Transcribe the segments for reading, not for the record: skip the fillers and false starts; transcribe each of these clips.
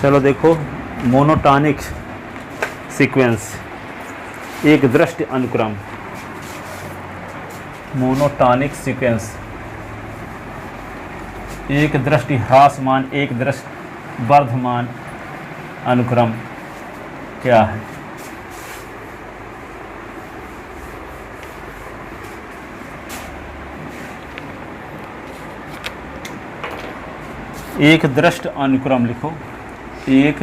चलो देखो, monotonic sequence, एक दृष्टि अनुक्रम। मोनोटॉनिक सीक्वेंस, एक दृष्टि ह्रासमान, एक दृष्टि वर्धमान अनुक्रम क्या है? एक दृष्टि अनुक्रम लिखो, एक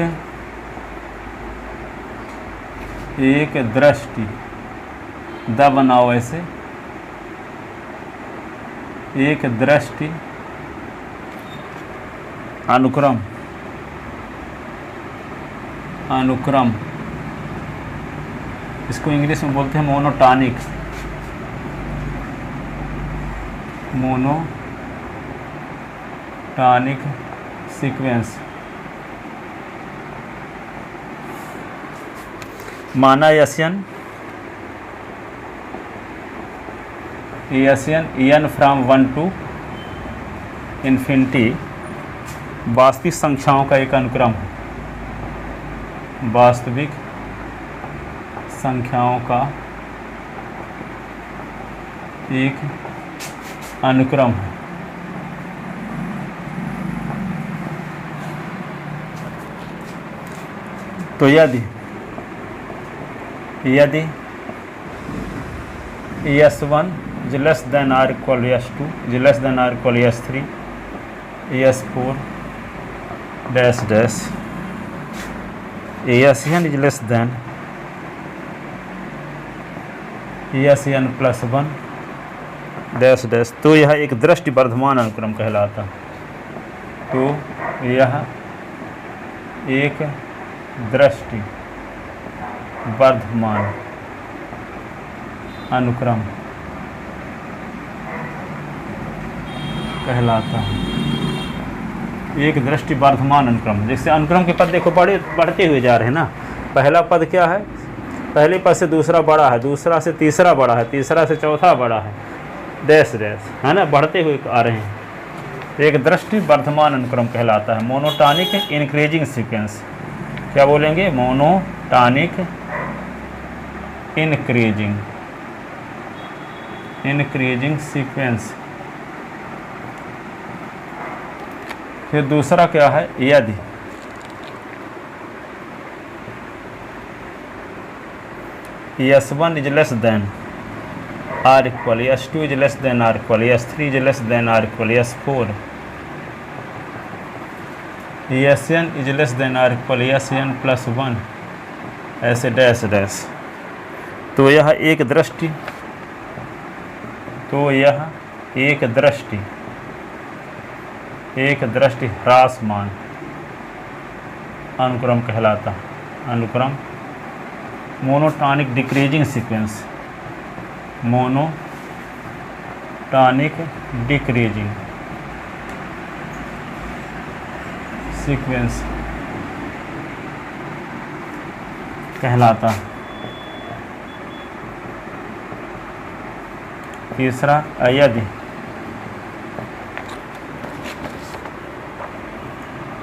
दृष्टि, द बनाओ ऐसे, एक दृष्टि अनुक्रम, अनुक्रम इसको इंग्लिश में बोलते हैं मोनोटॉनिक, मोनोटॉनिक सीक्वेंस। माना यसियन एन फ्रॉम 1 to इन्फिनिटी वास्तविक संख्याओं का एक अनुक्रम है, वास्तविक संख्याओं का एक अनुक्रम है। तो यदि S1 is less than or equal to S2 is less than or equal to S3 S4 dash dash Sn is less than Sn plus 1 dash dash, तो यह एक दृष्टि वर्धमान अनुक्रम कहलाता है। तो यह एक दृष्टि वर्धमान अनुक्रम कहलाता है। एक दृष्टि वर्धमान अनुक्रम, जैसे अनुक्रम के पद देखो बढ़ते हुए जा रहे हैं ना। पहला पद क्या है? पहले पद से दूसरा बड़ा है, दूसरा से तीसरा बड़ा है, तीसरा से चौथा बड़ा है, डैश डैश, है ना, बढ़ते हुए आ रहे हैं। एक दृष्टि वर्धमान अनुक्रम कहलाता है। मोनोटॉनिक इंक्रीजिंग सीक्वेंस, क्या बोलेंगे? Monotonic increasing sequence. फिर दूसरा क्या है? यदि S1 is less than or equal, S2 is less than or equal, S3 is less than or equal, S4 Sn is less than or equal Sn plus 1, ऐसे dash dash. तो यह एक दृष्टि, एक दृष्टि ह्रासमान अनुक्रम कहलाता। अनुक्रम monotonic decreasing sequence, monotonic decreasing sequence कहलाता। तीसरा, यदि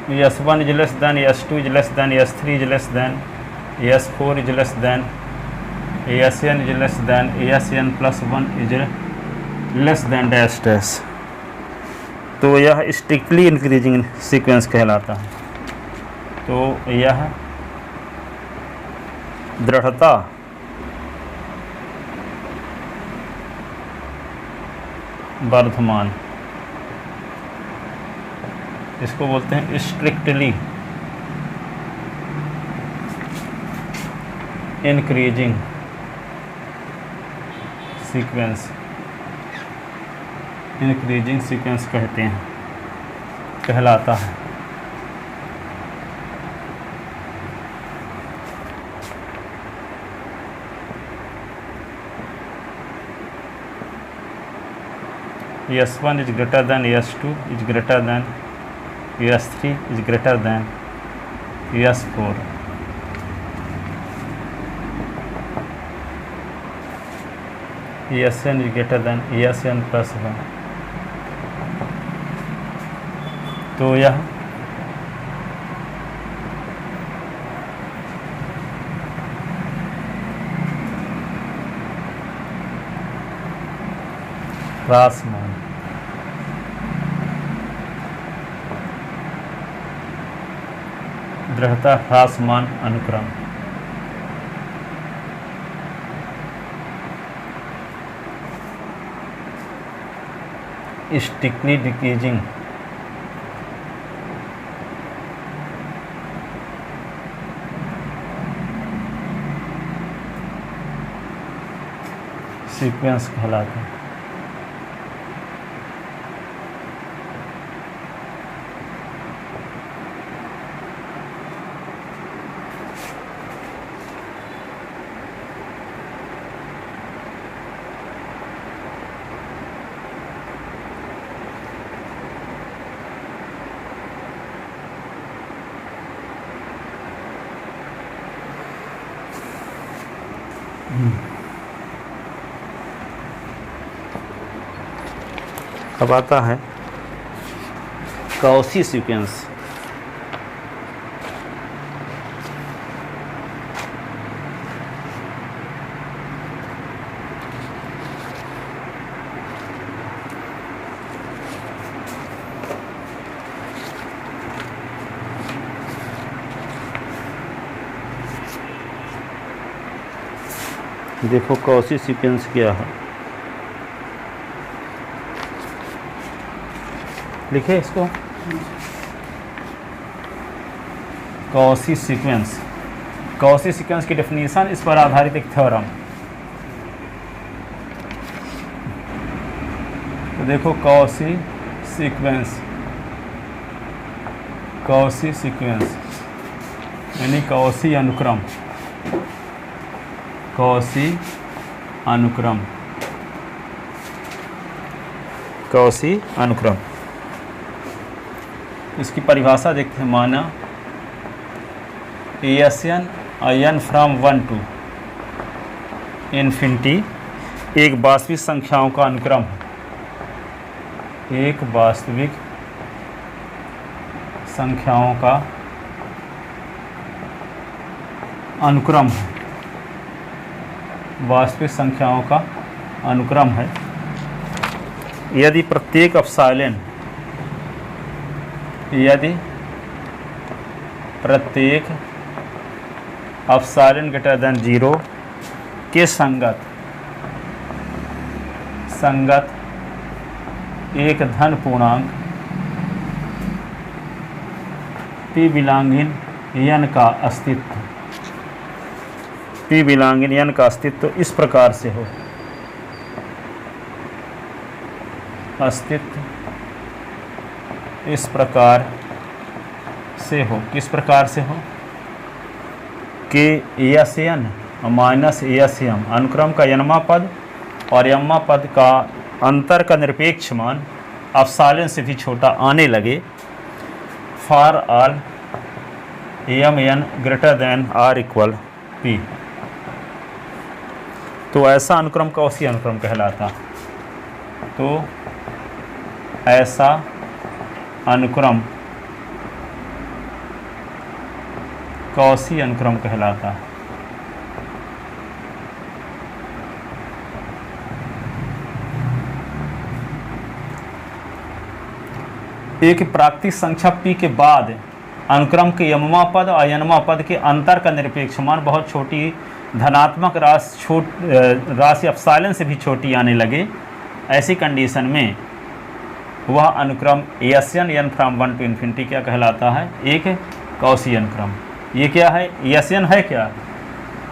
S1 is less than, S2 is less than, S3 is less than, S4 is less than, Sn is less than, Sn plus 1 is less than dash dash, तो यह strictly increasing sequence कहलाता है। तो यह दृढ़ता वर्धमान, इसको बोलते हैं strictly increasing sequence, increasing sequence कहते हैं, कहलाता है। S1 is greater than, S2 is greater than, S3 is greater than, S4 Sn is greater than, Sn plus 1, तो यह ह्रासमान, दृढ़ता ह्रासमान अनुक्रम। स्टिकली डिक्रीजिंग, सीक्वेंस कहलाता है। अब आता है कॉची सीक्वेंस। देखो कॉची सीक्वेंस क्या है, लिखे इसको। कॉची सीक्वेंस, कॉची सीक्वेंस की डेफिनेशन, इस पर आधारित एक थ्योरम। तो देखो कॉची सीक्वेंस, कॉची सीक्वेंस यानी कॉची अनुक्रम, कॉची अनुक्रम, कॉची अनुक्रम। इसकी परिभाषा देखते हैं। माना N N from 1 to infinity एक वास्तविक संख्याओं का अनुक्रम है, एक वास्तविक संख्याओं का अनुक्रम है, वास्तविक संख्याओं का अनुक्रम है यदि प्रत्येक एप्सिलॉन, यदि प्रत्येक एप्सिलॉन ग्रेटर देन 0 के संगत एक धन पूर्णांक p बिलोंगिंग n का अस्तित्व, p बिलोंगिंग n का अस्तित्व इस प्रकार से हो, अस्तित्व इस प्रकार से हो, किस प्रकार से हो कि Sn माइनस Sm अनुक्रम का nवां पद और mवां पद का अंतर का निरपेक्ष मान एप्सिलॉन से भी छोटा आने लगे for all mn greater than or equal p। तो ऐसा अनुक्रम कॉची अनुक्रम कहलाता। तो ऐसा अनुक्रम कॉची अनुक्रम कहलाता। एक प्राकृतिक संख्या p के बाद अनुक्रम के यमवा पद और यनवा पद के अंतर का निरपेक्ष मान बहुत छोटी धनात्मक राशि एप्सिलॉन से भी छोटी आने लगे, ऐसी कंडीशन में वह अनुक्रम Sn n from 1 to infinity क्या कहलाता है, एक कॉची अनुक्रम। ये क्या है, Sn है क्या,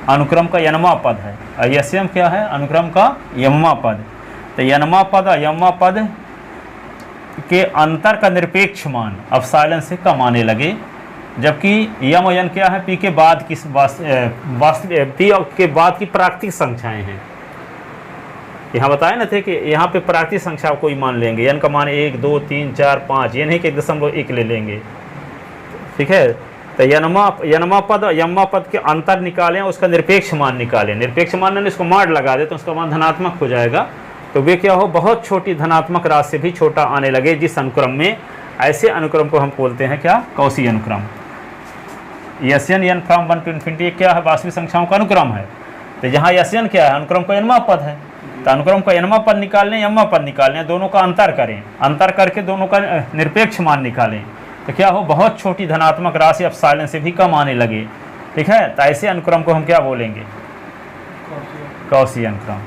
अनुक्रम का यनवा पद है, और Sm क्या है, अनुक्रम का यमवा पद। तो यनवा पद और यमवा पद के अंतर का निरपेक्ष मान एप्सिलॉन से कम आने लगे, जबकि यम और n क्या है, p के बाद की वास्तविक p के बाद की प्राकृतिक संख्याएं हैं। यहाँ बताए ना थे कि यहाँ पे प्राकृतिक संख्या कोई मान लेंगे, n का मान 1 2 3 4 5, ये नहीं कि 1.1 ले लेंगे, ठीक है। तो यनमा पद और यम्मा पद के अंतर निकालें, उसका निरपेक्ष मान निकालें, निरपेक्ष मान ने इसको मार लगा दे तो उसका मान धनात्मक हो जाएगा। तो वे क्या हो, बहुत छोटी धनात्मक राशि से भी छोटा आने लगे जिस अनुक्रम में, ऐसे अनुक्रम को हम बोलते हैं क्या, कॉची अनुक्रम। Sn n from 1 to infinity क्या है, वास्तविक संख्याओं का अनुक्रम है। तो जहाँ Sn क्या है, अनुक्रम का nवां पद है, तो अनुक्रम का nवां पद निकालने mवां पद निकालने, दोनों का अंतर करें, अंतर करके दोनों का निरपेक्ष मान निकालें तो क्या हो, बहुत छोटी धनात्मक राशि एप्सिलॉन से भी कम आने लगे। ठीक है, तो ऐसे अनुक्रम को हम क्या बोलेंगे, कौशी अनुक्रम।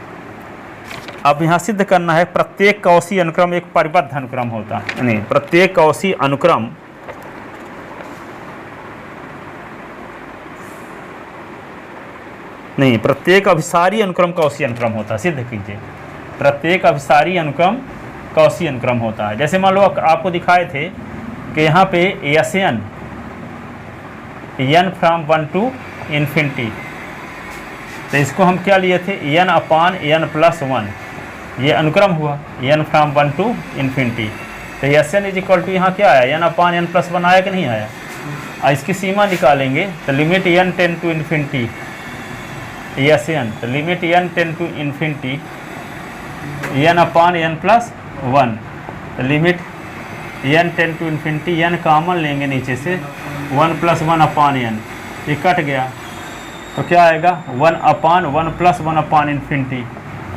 अब यहाँ सिद्ध करना है प्रत्येक कौशी अनुक्रम एक परिबद्ध अनुक्रम होता है, नहीं प्रत्येक कौशी अनुक्रम नहीं प्रत्येक अभिसारी अनुक्रम कौशी अनुक्रम होता है। सिद्ध कीजिए, प्रत्येक अभिसारी अनुक्रम कौशी अनुक्रम होता है। जैसे मान लो आपको दिखाए थे कि यहाँ पे Sn n from 1 to infinity, तो इसको हम क्या लिए थे, n अपान n प्लस 1, ये अनुक्रम हुआ n फ्रॉम 1 टू इन्फिनिटी। तो Sn इज इक्वल टू यहाँ क्या आया, n अपान n प्लस 1 आया कि नहीं आया। और इसकी सीमा निकालेंगे तो limit n ten to infinity Sn, तो limit n ten to infinity n upon n plus 1, तो limit n ten to infinity, n common लेंगे नीचे से, 1 प्लस 1 अपान n, ये कट गया तो क्या आएगा 1 अपान 1 प्लस 1 अपान इन्फिनिटी,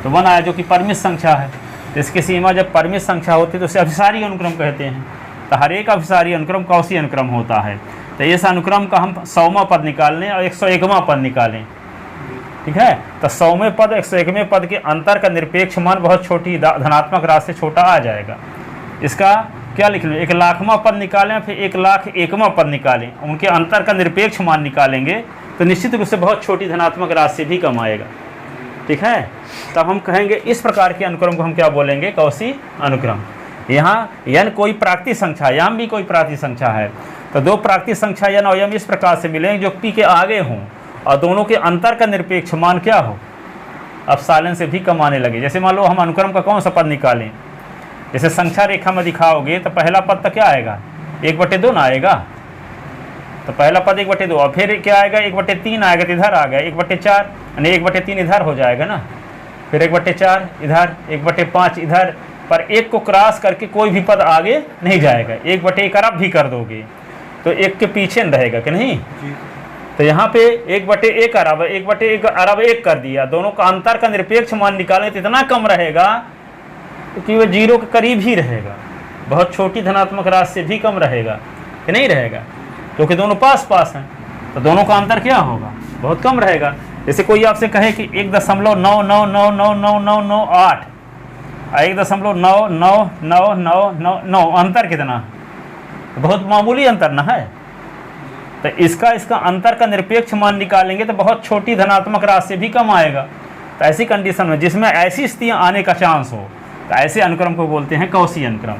तो 1 आया जो कि परिमित संख्या है। तो इसकी सीमा जब परिमित संख्या होती है तो उसे अभिसारी अनुक्रम कहते हैं। तो हर एक अभिसारी अनुक्रम कौशी अनुक्रम होता है। तो इस अनुक्रम का हम 100वां पद निकालें और 101वां पद निकालें। ठीक है, तो 100वें पद 101वें पद के अंतर का निरपेक्ष मान बहुत छोटी धनात्मक राशि से छोटा आ जाएगा। इसका क्या लिख लो, 1,00,000वां पद निकालें फिर 1,01,000वां पद निकालें, उनके अंतर का निरपेक्ष मान निकालेंगे तो निश्चित रूप से बहुत छोटी धनात्मक राशि भी कम आएगा। ठीक है, तब हम कहेंगे इस प्रकार के अनुक्रम को हम क्या बोलेंगे, कौशी अनुक्रम। यहाँ n कोई प्राकृतिक संख्या, यम भी कोई प्राकृतिक संख्या है, तो दो प्राकृतिक संख्या n और m इस प्रकार से मिलेंगे जो p के आगे हों और दोनों के अंतर का निरपेक्ष मान क्या हो, एप्सिलॉन से भी कम आने लगे। जैसे मान लो हम अनुक्रम का कौन सा पद निकालें, जैसे संख्या रेखा में दिखाओगे तो पहला पद तो क्या आएगा, 1/2 ना आएगा, तो पहला पद 1/2 और फिर क्या आएगा 1/3 आएगा, तो इधर आ गया 1/4, यानी 1/3 इधर हो जाएगा ना, फिर 1/4 इधर, 1/5 इधर, पर एक को क्रॉस करके कोई भी पद आगे नहीं जाएगा। 1/1 अरब भी कर दोगे तो एक के पीछे रहेगा कि नहीं। तो यहाँ पे 1/1 अरब, 1/1 अरब 1 कर दिया, दोनों का अंतर का निरपेक्ष मान निकालें तो इतना कम रहेगा कि वह 0 के करीब ही रहेगा, बहुत छोटी धनात्मक राशि से भी कम रहेगा कि नहीं रहेगा, क्योंकि दोनों पास पास हैं, तो दोनों का अंतर क्या होगा, बहुत कम रहेगा। जैसे कोई आपसे कहे कि 1.9999998 और 1.99999 अंतर कितना, तो बहुत मामूली अंतर ना है। तो इसका अंतर का निरपेक्ष मान निकालेंगे तो बहुत छोटी धनात्मक राशि से भी कम आएगा। तो ऐसी कंडीशन में जिसमें ऐसी स्थितियाँ आने का चांस हो तो ऐसे अनुक्रम को बोलते हैं कौशी अनुक्रम।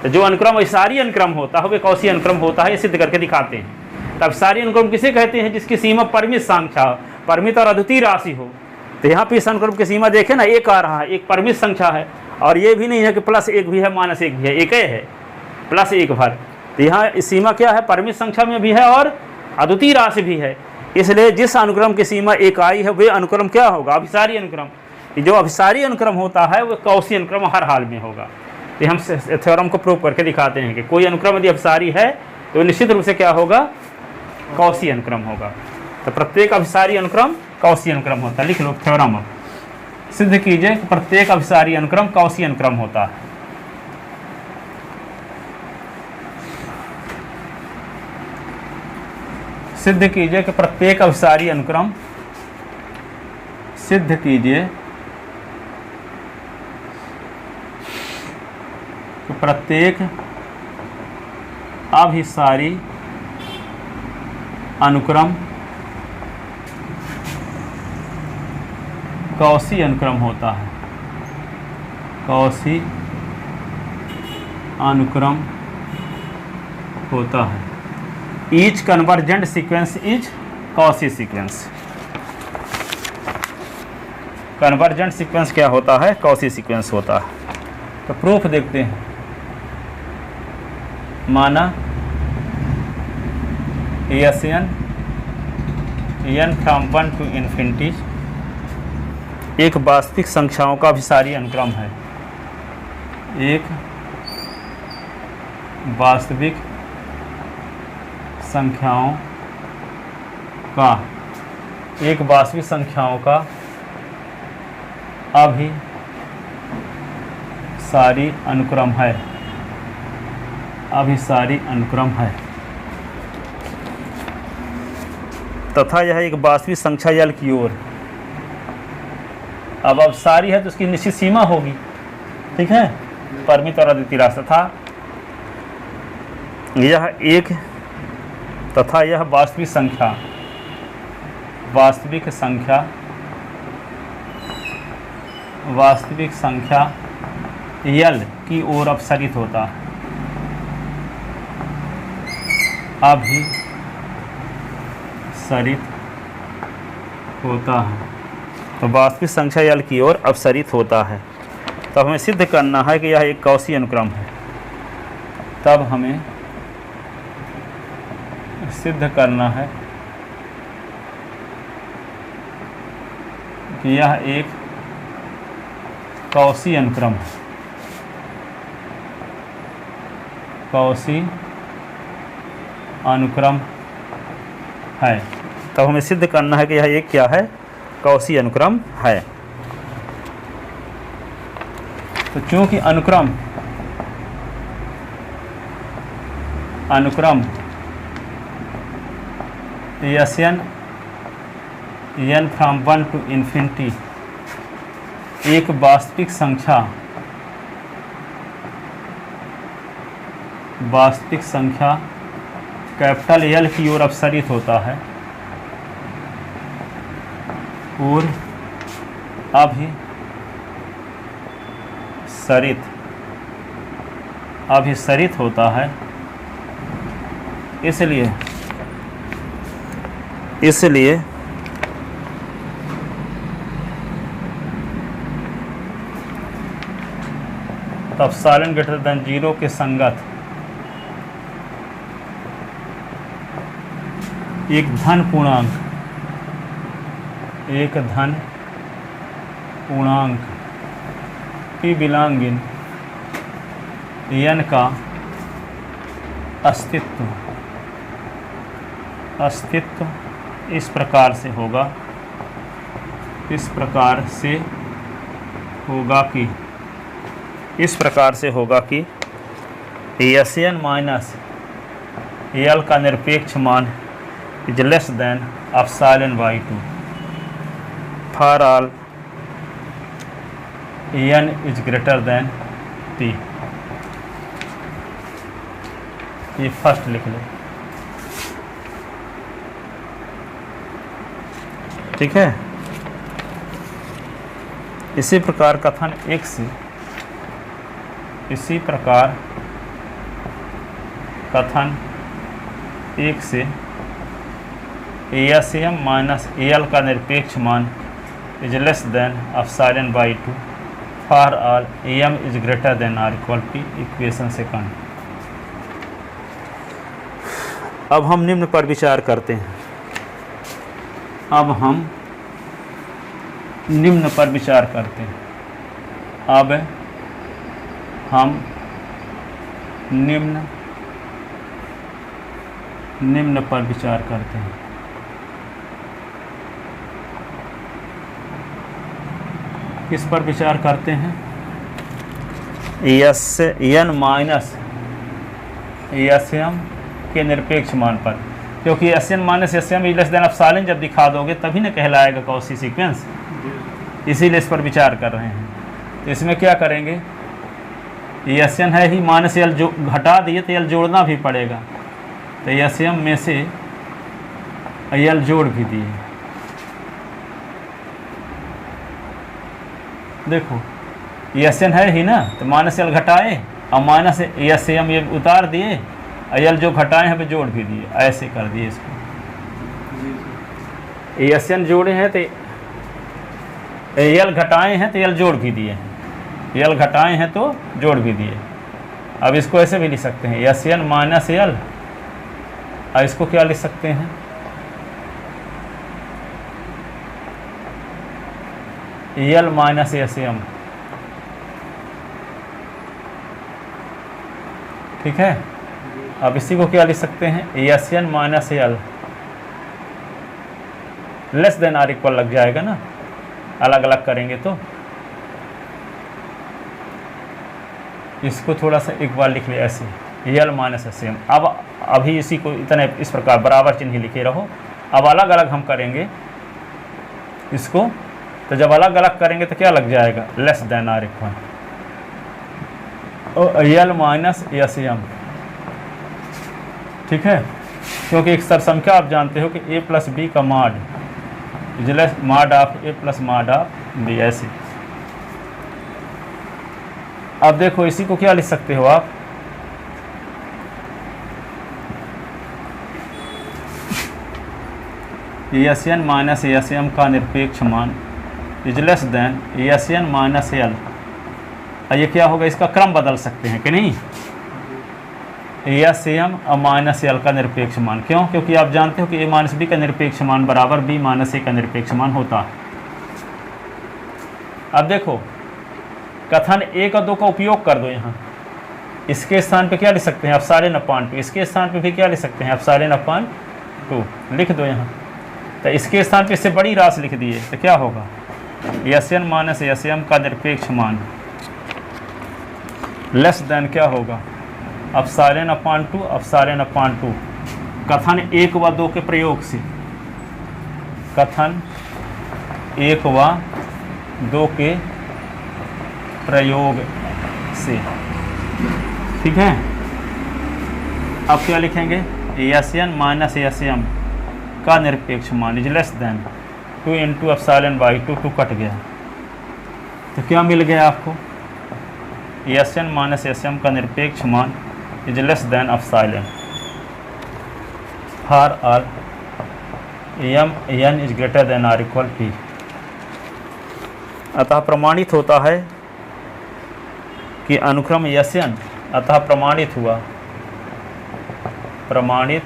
तो जो अनुक्रम अभिसारी अनुक्रम होता है वे कौशी अनुक्रम होता है, ये सिद्ध करके दिखाते हैं। तो अभिसारी अनुक्रम किसे कहते हैं, जिसकी सीमा परिमित संख्या, परिमित और अद्वितीय राशि हो। तो यहाँ पे इस अनुक्रम की सीमा देखें ना, 1 आ रहा है, एक परिमित संख्या है और ये भी नहीं है कि +1 भी है -1 भी है, एक ही है +1 भर। तो यहाँ इस सीमा क्या है, परिमित संख्या में भी है और अद्वितीय राशि भी है, इसलिए जिस अनुक्रम की सीमा 1 आई है वे अनुक्रम क्या होगा, अभिसारी अनुक्रम। जो अभिसारी अनुक्रम होता है वो कौशी अनुक्रम हर हाल में होगा। तो हम थ्योरम को प्रूव करके दिखाते हैं कि कोई अनुक्रम यदि अभिसारी है तो निश्चित रूप से क्या होगा, कौशी अनुक्रम होगा। तो प्रत्येक अभिसारी अनुक्रम कौशी अनुक्रम होता है। लिख लो थ्योरम, अब सिद्ध कीजिए कि प्रत्येक अभिसारी अनुक्रम कौशी अनुक्रम होता है। सिद्ध कीजिए कि प्रत्येक अभिसारी अनुक्रम, सिद्ध कीजिए कि प्रत्येक अभिसारी अनुक्रम कौशी अनुक्रम होता है, कौशी अनुक्रम होता है। Each convergent sequence is Cauchy sequence. Convergent sequence क्या होता है, कौशी सीक्वेंस होता है। तो प्रूफ देखते हैं। माना Sn n from 1 to infinity एक वास्तविक संख्याओं का अभिसारी अनुक्रम है, एक वास्तविक संख्याओं का, एक वास्तविक संख्याओं का अभिसारी अभिसारी अनुक्रम है, अभिसारी अनुक्रम है तथा यह एक वास्तविक संख्या यल की ओर। अब सारी है तो उसकी निश्चित सीमा होगी, ठीक है, परिमित और अद्वितीय राशि था यह एक तथा यह वास्तविक संख्या, वास्तविक संख्या, वास्तविक संख्या यल की ओर अपसरित होता है, अभिसरित होता है। तो वास्तविक संख्या यल की ओर अपसरित होता है। तब हमें सिद्ध करना है कि यह एक कौशी अनुक्रम है। तब हमें सिद्ध करना है कि यह एक कौशी अनुक्रम है, कौशी अनुक्रम है। तब हमें सिद्ध करना है कि यह एक क्या है, कौशी अनुक्रम है। तो चूंकि अनुक्रम Sn n from 1 to infinity एक वास्तविक संख्या, वास्तविक संख्या कैपिटल L की ओर अपसरित होता है और अभिसरित होता है। इसलिए तब साइलेंट ग्रेटर देन 0 के संगत एक धन पूर्णांक, एक धन पूर्णांक p बिलोंगिंग n का अस्तित्व इस प्रकार से होगा, इस प्रकार से होगा कि Sn माइनस L का निरपेक्ष मान is less than epsilon by 2 for all n is greater then p। ये फर्स्ट लिख लो, ठीक है। इसी प्रकार कथन एक से, इसी प्रकार कथन एक से Sm माइनस L का निरपेक्ष मान is less than epsilon by 2 for all m is greater than or equal to equation second. अब हम निम्न पर विचार करते हैं। अब हम निम्न पर विचार करते हैं। अब हम निम्न पर विचार करते हैं। किस पर विचार करते हैं? Sn माइनस Sm के निरपेक्ष मान पर, क्योंकि Sn minus Sm is less than epsilon जब दिखा दोगे तभी ना कहलाएगा कौशी सीक्वेंस, इसीलिए इस पर विचार कर रहे हैं। तो इसमें क्या करेंगे, Sn है ही माइनस L जो घटा दिए तो L जोड़ना भी पड़ेगा, तो Sm में से L जोड़ भी दिए। देखो Sn है ही ना, तो माइनस L घटाए और माइनस Sm ये उतार दिए, L जो घटाए हैं वे जोड़ भी दिए, ऐसे कर दिए इसको। Sn जोड़े हैं तो L घटाए हैं तो L जोड़ भी दिए हैं, L घटाए हैं तो जोड़ भी दिए। अब इसको ऐसे भी लिख सकते हैं Sn माइनस L, और इसको क्या लिख सकते हैं L माइनस Sm, ठीक है। अब इसी को क्या लिख सकते हैं Sn minus L less than or equal लग जाएगा ना, अलग अलग करेंगे तो इसको थोड़ा सा एक बार लिख ले ऐसे, यल माइनस एस एम। अब अभी इसी को इतने इस प्रकार बराबर चिन्ह लिखे रहो। अब अलग अलग हम करेंगे इसको, तो जब अलग अलग करेंगे तो क्या लग जाएगा, लेस देन आर इक्वल और यल माइनस एस एम, ठीक है। क्योंकि एक सरसंख्या आप जानते हो कि ए प्लस बी का माड इजलेस माड ऑफ ए प्लस माड ऑफ बी, ऐसे। अब देखो इसी को क्या लिख सकते हो आप, S N minus S M का निरपेक्ष मान is less than S N minus L. ये क्या होगा, इसका क्रम बदल सकते हैं कि नहीं, एस एम और माइनस एल का निरपेक्ष मान। क्यों, क्योंकि आप जानते हो कि ए माइनस बी का निरपेक्ष मान बराबर बी माइनस ए का निरपेक्ष मान होता है। अब देखो कथन 1 और 2 का उपयोग कर दो यहाँ, इसके स्थान पे क्या लिख सकते हैं, एप्सिलॉन अपॉन 2, इसके स्थान पे भी क्या लिख सकते हैं, एप्सिलॉन अपॉन 2 लिख दो यहाँ। तो इसके स्थान पे इससे बड़ी राशि लिख दिए तो क्या होगा, S N minus S M का निरपेक्ष मान लेस देन क्या होगा, एप्सिलॉन अपॉन 2 एप्सिलॉन अपॉन 2। कथन 1 व 2 के प्रयोग से, कथन 1 व 2 के प्रयोग से, ठीक है। अब क्या लिखेंगे, S N minus S M का निरपेक्ष मान is less than 2 into epsilon by 2, 2 cut गया तो क्या मिल गया आपको, S N minus S M का निरपेक्ष मान is less than epsilon for all M N is greater than or equal P. अतः प्रमाणित होता है कि अनुक्रम एस एन, अतः प्रमाणित हुआ, प्रमाणित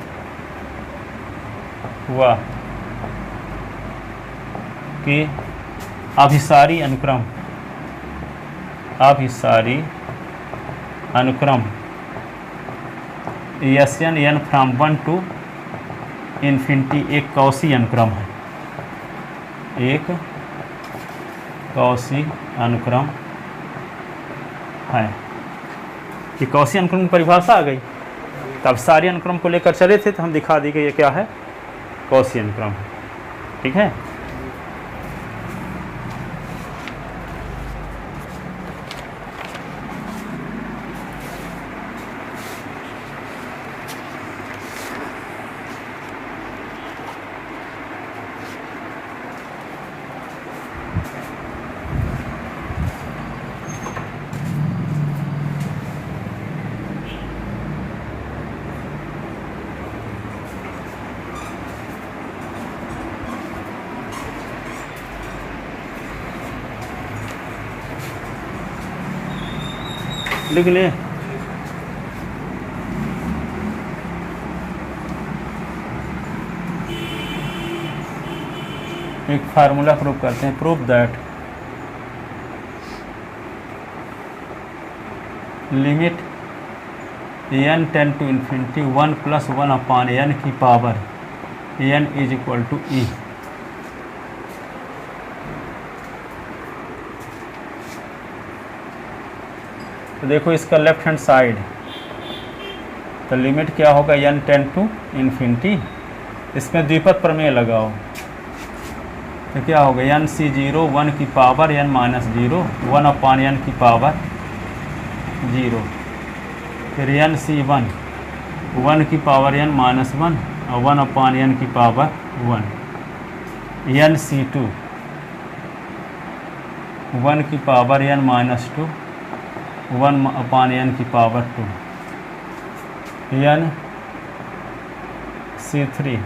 हुआ कि अभिसारी अनुक्रम, अभिसारी अनुक्रम S N N from 1 to infinity एक कौशी अनुक्रम है, एक कौशी अनुक्रम है। कि कौशी अनुक्रम की परिभाषा आ गई, तब सारे अनुक्रम को लेकर चले थे तो हम दिखा दी कि ये क्या है, कौशी अनुक्रम है, ठीक है। लिख ले, एक फार्मूला प्रूव करते हैं, prove that limit n tend to infinity 1 + 1 upon n की power n is equal to e। तो देखो इसका लेफ्ट हैंड साइड, तो लिमिट क्या होगा, n टेंड टू इन्फिनिटी, इसमें द्विपद प्रमेय लगाओ तो क्या होगा, n c 0 1 की power n minus 0 1 upon n की पावर 0, फिर n c 1 1 की पावर n माइनस 1 और 1 अपॉन n की पावर 1, n c 2 1 की power n minus 2 1 upon n की पावर 2, n c 3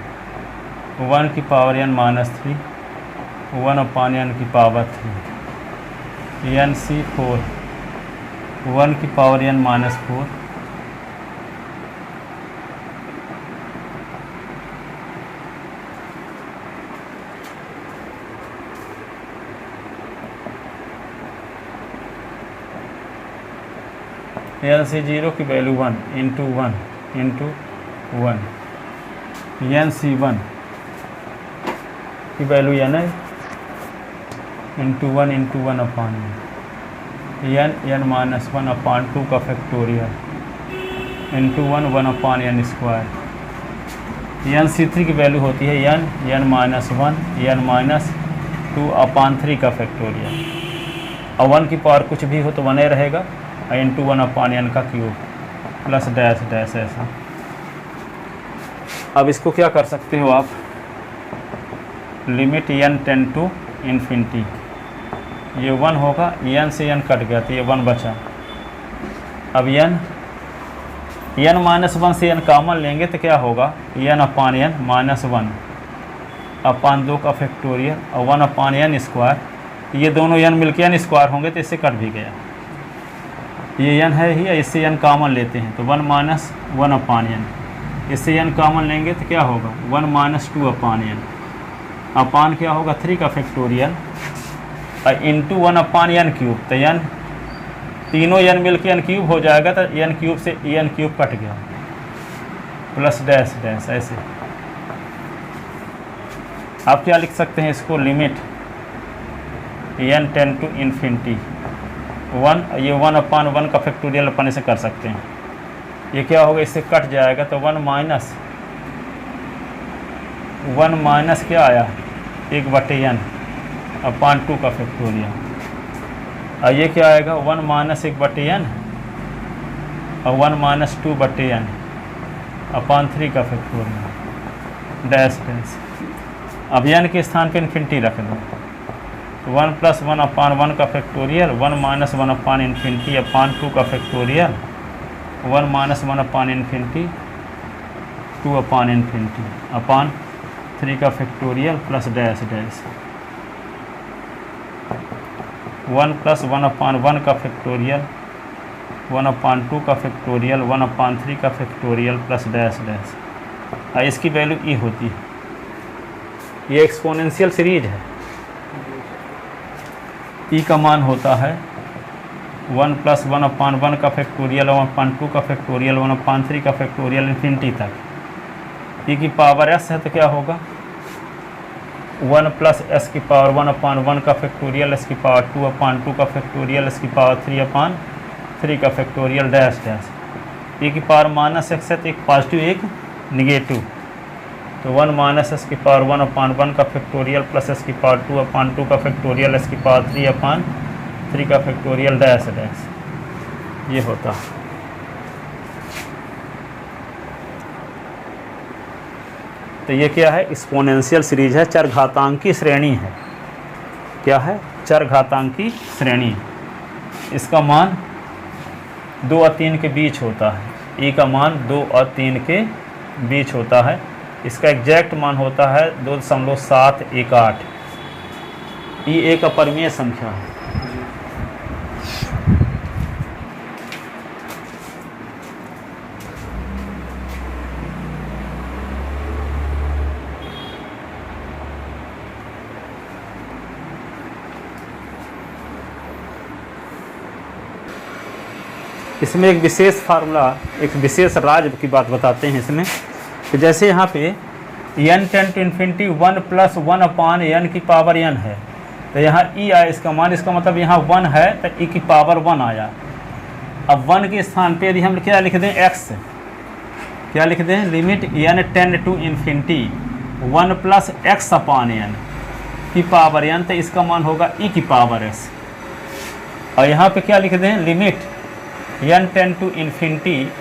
1 की power n minus 3 1 upon n की पावर 3, n c 4 1 की power n minus 4 n c 0 की value 1 into 1 into 1, n c 1 की value n है into 1 upon N N minus 1 upon 2 का factorial into 1 upon N square. N C3 की value होती है N N minus 1 N minus 2 upon 3 का factorial. और 1 की पावर कुछ भी हो तो 1 रहेगा, इंटू 1 अपान एन का क्यूब प्लस डैश डैश ऐसा। अब इसको क्या कर सकते हो आप, limit N tends to infinity, ये 1 होगा, एन से एन कट गया तो ये 1 बचा। अब एन माइनस 1 से एन कॉमन लेंगे तो क्या होगा, एन अपान एन माइनस 1 अपान 2 का फैक्टोरियल और 1 अपान एन स्क्वायर। ये दोनों एन मिलकर एन स्क्वायर होंगे तो इससे कट भी गया, ये एन है ही, इससे एन कॉमन लेते हैं तो 1 माइनस 1 अपान एन, इससे एन कॉमन लेंगे तो क्या होगा 1 माइनस 2 अपान एन अपान क्या होगा 3 का फैक्टोरियल और इंटू 1 अपान एन क्यूब। तो एन तीनों एन मिल के एन क्यूब हो जाएगा तो एन क्यूब से एन क्यूब कट गया प्लस डैश डैश ऐसे। आप क्या लिख सकते हैं इसको, limit N tends to infinity 1, ये 1 अपान 1 का फैक्टोरियल अपन से कर सकते हैं, ये क्या होगा इससे कट जाएगा तो 1 माइनस क्या आया 1/n अपान 2 का फैक्टोरियल। और ये क्या आएगा 1 माइनस 1/n और 1 माइनस 2/n अपान 3 का फैक्टोरियल डैश डैश। अब n के स्थान पे इन्फिनिटी रख दो, 1 प्लस 1 अपान 1 का फैक्टोरियल 1 माइनस 1 अपान इन्फिनिटी अपान 2 का फैक्टोरियल 1 माइनस 1 अपान इन्फिनिटी 2 अपान इन्फिनिटी अपान 3 का factorial plus dash dash. 1 plus 1 अपान 1 का फैक्टोरियल 1 अपान 2 का फैक्टोरियल 1 अपान 3 का फैक्टोरियल प्लस डैश डैश। इसकी वैल्यू ई होती है, ये एक्सपोनेंशियल सीरीज है। ई का मान होता है 1 प्लस 1 अपान 1 का फैक्टोरियल 1 अपान 2 का फैक्टोरियल 1 अपान 3 का फैक्टोरियल इन्फिनिटी तक। ई की पावर एस है तो क्या होगा 1 प्लस एस की पावर 1 अपान 1 का फैक्टोरियल एस की पावर 2 अपान 2 का फैक्टोरियल एस की पावर 3 अपान 3 का फैक्टोरियल डैश डैश। ई की पावर माइनस एक्स है तो एक पॉजिटिव एक निगेटिव, तो 1 माइनस एस की पावर 1 अपान 1 का फैक्टोरियल प्लस एस की पावर 2 अपान 2 का फैक्टोरियल एस की पावर 3 अपान 3 का फैक्टोरियल डैश डैश, ये होता। तो ये क्या है, एक्सपोनेंशियल सीरीज है, चरघातांकी श्रेणी है। क्या है, चरघातांकी श्रेणी। इसका मान 2 और 3 के बीच होता है, ई का मान 2 और 3 के बीच होता है। इसका एग्जैक्ट मान होता है 2.718। ई एक अपरिमेय संख्या है। इसमें एक विशेष फार्मूला, एक विशेष राज की बात बताते हैं इसमें, कि जैसे यहाँ पे n ten to infinity 1 plus 1 upon n की पावर n है, तो यहाँ e आया इसका मान, इसका मतलब यहाँ 1 है तो e की पावर 1 आया। अब 1 के स्थान पे यदि हम क्या लिख दें x, क्या लिख दें, limit n ten to infinity 1 plus x upon n की पावर n, तो इसका मान होगा e की पावर s। और यहाँ पे क्या लिख दें, limit n ten to infinity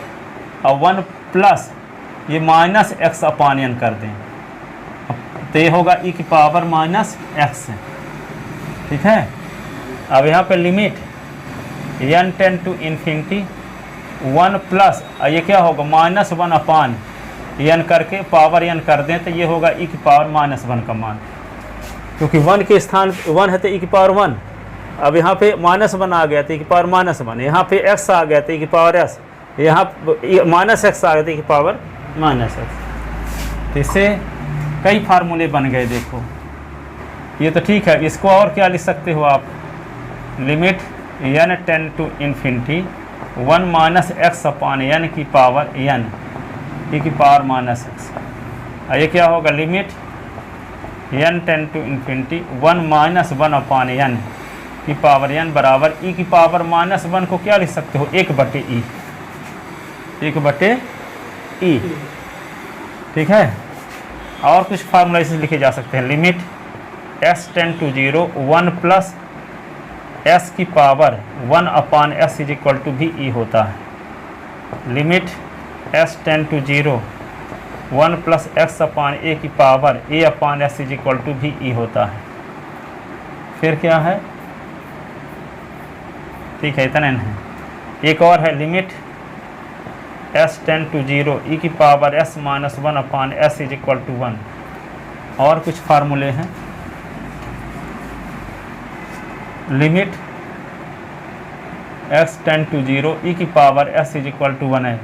और 1 प्लस ये माइनस एक्स अपान n कर दें, तो ये होगा e की पावर माइनस एक्स, ठीक है। अब यहाँ पे limit n ten to infinity 1 plus ये क्या होगा माइनस 1 अपान n करके पावर n कर दें, तो ये होगा e की पावर माइनस 1 का मान, क्योंकि 1 के स्थान 1 है तो e की पावर 1। अब यहाँ पे माइनस 1 आ गया तो e की पावर माइनस 1, यहाँ पे x आ गया तो e की पावर s, यहाँ माइनस x आ गया तो e की पावर माइनस x। तो इससे कई फार्मूले बन गए। देखो ये तो ठीक है, इसको और क्या लिख सकते हो आप, limit n ten to infinity 1 minus x upon n की पावर n e की पावर माइनस x। ये क्या होगा, limit n ten to infinity 1 minus 1 upon n की पावर n बराबर e की पावर -1 को क्या लिख सकते हो, 1/e, 1/e। ठीक है। और कुछ फार्मूला इसे लिखे जा सकते हैं, limit s tend to 0 1 plus s की power 1/s is equal to भी e होता है। Limit s tend to 0 1 plus x/a की power a/s is equal to भी e होता है। फिर क्या है, ठीक है, इतना है। एक और है, limit s tend to 0 e की power s minus 1/s is equal to 1। और कुछ फार्मूले हैं, limit s tend to 0 e की power s is equal to 1 है।